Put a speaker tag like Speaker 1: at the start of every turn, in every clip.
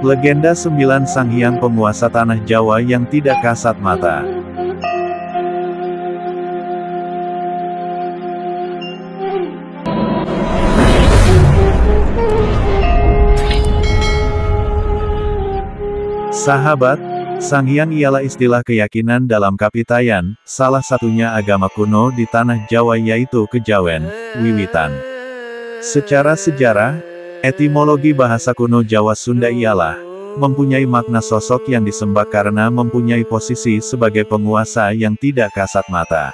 Speaker 1: Legenda 9 Sanghyang penguasa tanah Jawa yang tidak kasat mata. Sahabat, Sanghyang ialah istilah keyakinan dalam Kapitayan, salah satunya agama kuno di tanah Jawa yaitu Kejawen, Wiwitan. Secara sejarah, etimologi bahasa kuno Jawa Sunda ialah, mempunyai makna sosok yang disembah karena mempunyai posisi sebagai penguasa yang tidak kasat mata.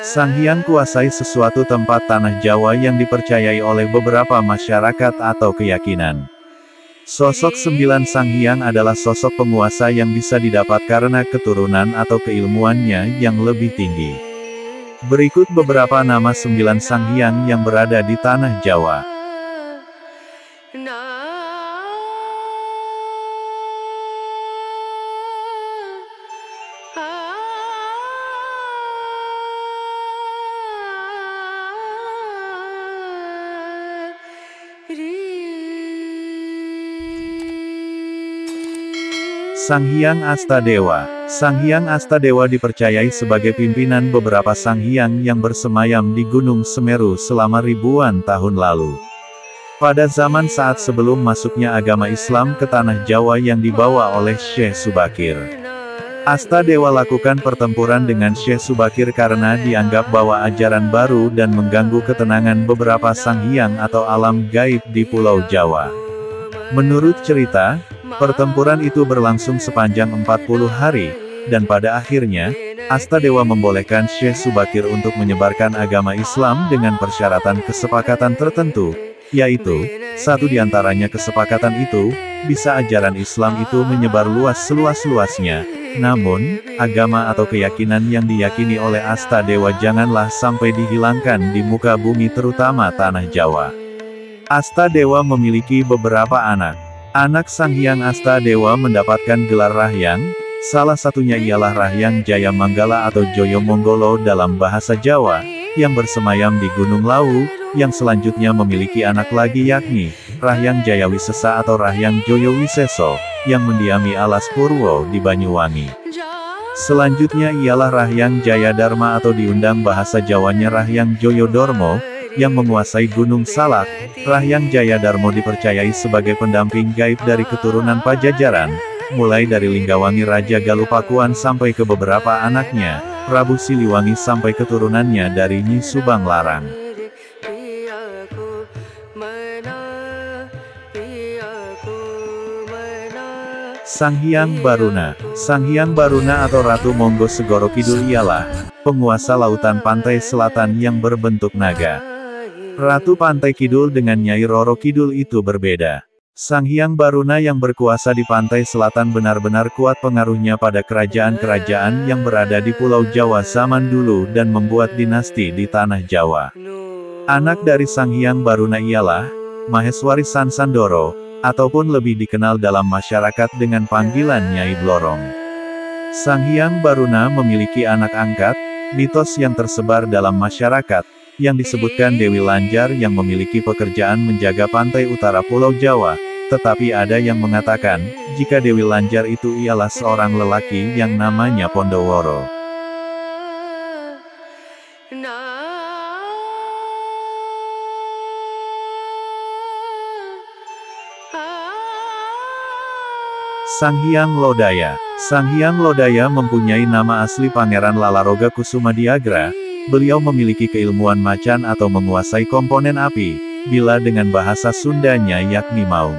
Speaker 1: Sanghyang kuasai sesuatu tempat tanah Jawa yang dipercayai oleh beberapa masyarakat atau keyakinan. Sosok 9 Sanghyang adalah sosok penguasa yang bisa didapat karena keturunan atau keilmuannya yang lebih tinggi. Berikut beberapa nama 9 Sanghyang yang berada di tanah Jawa. Sanghyang Astadewa. Sanghyang Astadewa dipercayai sebagai pimpinan beberapa Sanghyang yang bersemayam di Gunung Semeru selama ribuan tahun lalu. Pada zaman saat sebelum masuknya agama Islam ke tanah Jawa yang dibawa oleh Syekh Subakir. Astadewa lakukan pertempuran dengan Syekh Subakir karena dianggap bawa ajaran baru dan mengganggu ketenangan beberapa Sanghyang atau alam gaib di Pulau Jawa. Menurut cerita, pertempuran itu berlangsung sepanjang 40 hari, dan pada akhirnya, Astadewa membolehkan Syekh Subakir untuk menyebarkan agama Islam dengan persyaratan kesepakatan tertentu, yaitu, satu di antaranya kesepakatan itu, bisa ajaran Islam itu menyebar luas seluas-luasnya, namun, agama atau keyakinan yang diyakini oleh Astadewa janganlah sampai dihilangkan di muka bumi terutama tanah Jawa. Astadewa memiliki beberapa anak. Anak Sanghyang Astadewa mendapatkan gelar Rahyang, salah satunya ialah Rahyang Jaya Manggala atau Joyo Monggolo dalam bahasa Jawa, yang bersemayam di Gunung Lawu, yang selanjutnya memiliki anak lagi yakni, Rahyang Jaya Wisesa atau Rahyang Joyo Wiseso, yang mendiami alas Purwo di Banyuwangi. Selanjutnya ialah Rahyang Jaya Dharma atau diundang bahasa Jawanya Rahyang Joyo Dormo, yang menguasai Gunung Salak. Rahyang Jaya Darmo dipercayai sebagai pendamping gaib dari keturunan Pajajaran, mulai dari Linggawangi Raja Galupakuan sampai ke beberapa anaknya, Prabu Siliwangi sampai keturunannya dari Nyi Subang Larang. Sanghyang Baruna. Sanghyang Baruna atau Ratu Monggo Segoro Kidul ialah penguasa lautan pantai selatan yang berbentuk naga. Ratu Pantai Kidul dengan Nyai Roro Kidul itu berbeda. Sanghyang Baruna yang berkuasa di pantai selatan benar-benar kuat pengaruhnya pada kerajaan-kerajaan yang berada di Pulau Jawa zaman dulu dan membuat dinasti di tanah Jawa. Anak dari Sanghyang Baruna ialah Maheswari Sansandoro, ataupun lebih dikenal dalam masyarakat dengan panggilan Nyai Blorong. Sanghyang Baruna memiliki anak angkat, mitos yang tersebar dalam masyarakat, yang disebutkan Dewi Lanjar yang memiliki pekerjaan menjaga pantai utara Pulau Jawa, tetapi ada yang mengatakan, jika Dewi Lanjar itu ialah seorang lelaki yang namanya Pondoworo. Sanghyang Lodaya. Sanghyang Lodaya mempunyai nama asli Pangeran Lalaroga Kusumadiagra. Beliau memiliki keilmuan macan atau menguasai komponen api, bila dengan bahasa Sundanya yakni maung.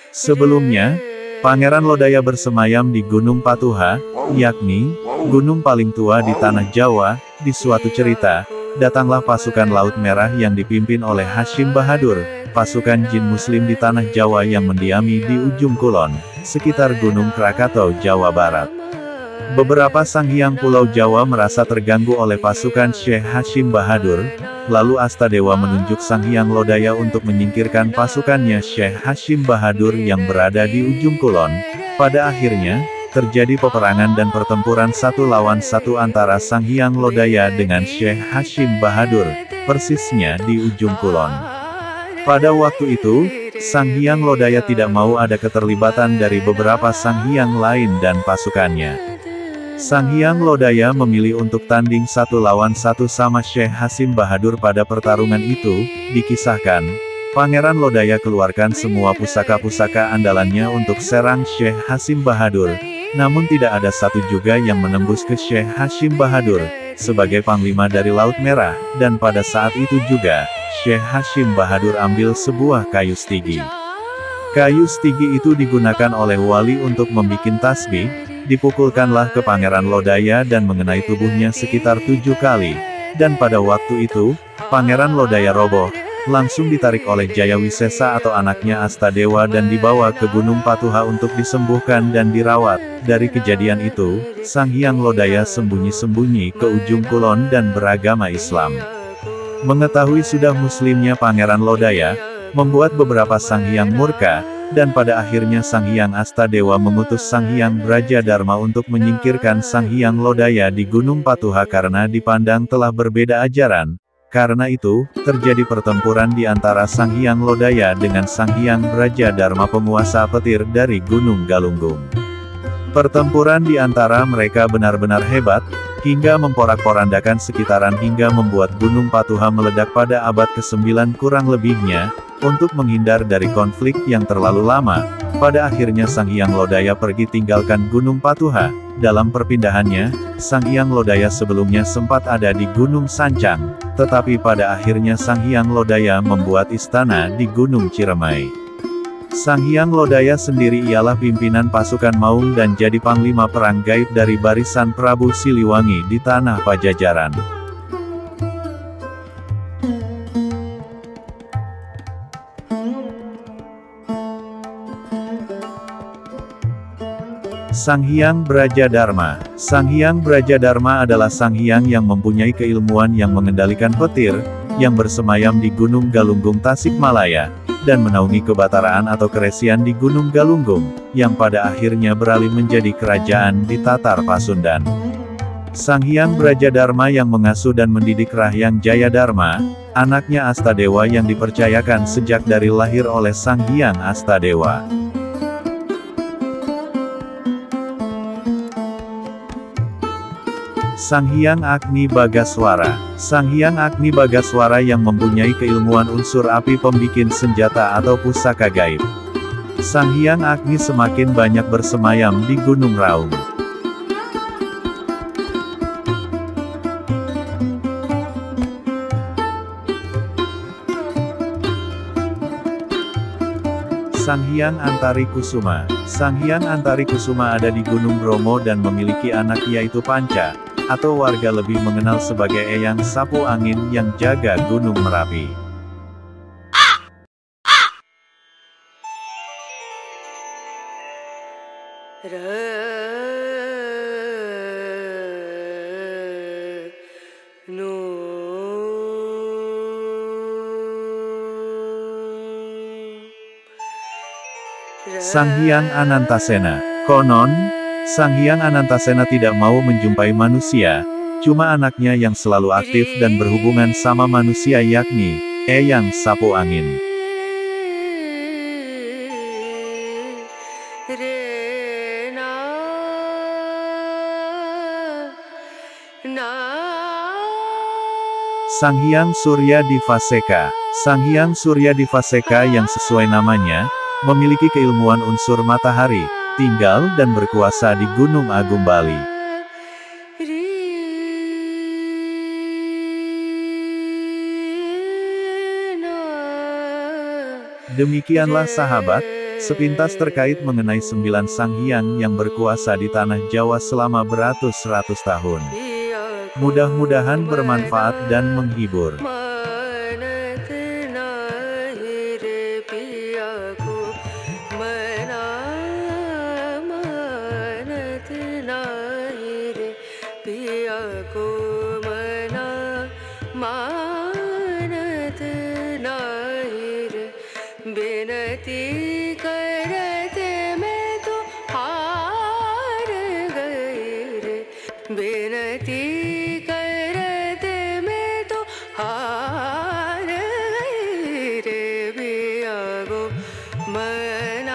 Speaker 1: Sebelumnya, Pangeran Lodaya bersemayam di Gunung Patuha, yakni gunung paling tua di tanah Jawa. Di suatu cerita, datanglah pasukan Laut Merah yang dipimpin oleh Hashim Bahadur, pasukan jin muslim di tanah Jawa yang mendiami di ujung kulon, sekitar Gunung Krakatau, Jawa Barat. Beberapa Sanghyang Pulau Jawa merasa terganggu oleh pasukan Syekh Hashim Bahadur, lalu Astadewa menunjuk Sanghyang Lodaya untuk menyingkirkan pasukannya Syekh Hashim Bahadur yang berada di ujung kulon. Pada akhirnya, terjadi peperangan dan pertempuran 1 lawan 1 antara Sang Hyang Lodaya dengan Syekh Hashim Bahadur, persisnya di ujung kulon. Pada waktu itu, Sang Hyang Lodaya tidak mau ada keterlibatan dari beberapa Sang Hyang lain dan pasukannya. Sang Hyang Lodaya memilih untuk tanding 1 lawan 1 sama Syekh Hashim Bahadur. Pada pertarungan itu, dikisahkan, Pangeran Lodaya keluarkan semua pusaka-pusaka andalannya untuk serang Syekh Hashim Bahadur, namun tidak ada satu juga yang menembus ke Syekh Hashim Bahadur, sebagai panglima dari Laut Merah, dan pada saat itu juga, Syekh Hashim Bahadur ambil sebuah kayu stigi. Kayu stigi itu digunakan oleh wali untuk membuat tasbih, dipukulkanlah ke Pangeran Lodaya dan mengenai tubuhnya sekitar 7 kali, dan pada waktu itu, Pangeran Lodaya roboh, langsung ditarik oleh Jayawisesa atau anaknya Astadewa dan dibawa ke Gunung Patuha untuk disembuhkan dan dirawat. Dari kejadian itu, Sang Hyang Lodaya sembunyi-sembunyi ke ujung kulon dan beragama Islam. Mengetahui sudah muslimnya Pangeran Lodaya, membuat beberapa Sang Hyang murka, dan pada akhirnya Sang Hyang Astadewa mengutus Sang Hyang Brajadharma untuk menyingkirkan Sang Hyang Lodaya di Gunung Patuha karena dipandang telah berbeda ajaran. Karena itu, terjadi pertempuran di antara Sang Hyang Lodaya dengan Sang Hyang Brajadharma penguasa petir dari Gunung Galunggung. Pertempuran di antara mereka benar-benar hebat, hingga memporak-porandakan sekitaran hingga membuat Gunung Patuha meledak pada abad ke-9 kurang lebihnya. Untuk menghindar dari konflik yang terlalu lama, pada akhirnya Sang Hyang Lodaya pergi tinggalkan Gunung Patuha. Dalam perpindahannya, Sang Hyang Lodaya sebelumnya sempat ada di Gunung Sancang, tetapi pada akhirnya Sang Hyang Lodaya membuat istana di Gunung Ciremai. Sang Hyang Lodaya sendiri ialah pimpinan pasukan Maung dan jadi panglima perang gaib dari barisan Prabu Siliwangi di tanah Pajajaran. Sang Hyang Brajadharma. Sang Hyang Brajadharma adalah Sang Hyang yang mempunyai keilmuan yang mengendalikan petir, yang bersemayam di Gunung Galunggung Tasikmalaya, dan menaungi kebataraan atau keresian di Gunung Galunggung, yang pada akhirnya beralih menjadi kerajaan di Tatar Pasundan. Sang Hyang Brajadharma yang mengasuh dan mendidik Rahyang Jayadharma, anaknya Astadewa yang dipercayakan sejak dari lahir oleh Sang Hyang Astadewa. Sang Hyang Agni Bagaswara. Sang Hyang Agni Bagaswara yang mempunyai keilmuan unsur api pembikin senjata atau pusaka gaib. Sang Hyang Agni semakin banyak bersemayam di Gunung Raung. Sang Hyang Antarikusuma. Sang Hyang Antarikusuma ada di Gunung Bromo dan memiliki anak yaitu Panca, atau warga lebih mengenal sebagai Eyang Sapu Angin yang jaga Gunung Merapi. Sang Hyang Anantasena. Konon, Sang Hyang Anantasena tidak mau menjumpai manusia, cuma anaknya yang selalu aktif dan berhubungan sama manusia yakni Eyang Sapu Angin. Sang Hyang Surya Divaseka. Sang Hyang Surya Divaseka yang sesuai namanya, memiliki keilmuan unsur matahari, tinggal dan berkuasa di Gunung Agung Bali. Demikianlah sahabat, sepintas terkait mengenai 9 Sang Hyang yang berkuasa di tanah Jawa selama beratus-ratus tahun. Mudah-mudahan bermanfaat dan menghibur.
Speaker 2: बेनती करते मैं तो हाथ विनती करत में तो हार गई रे बिया गो मन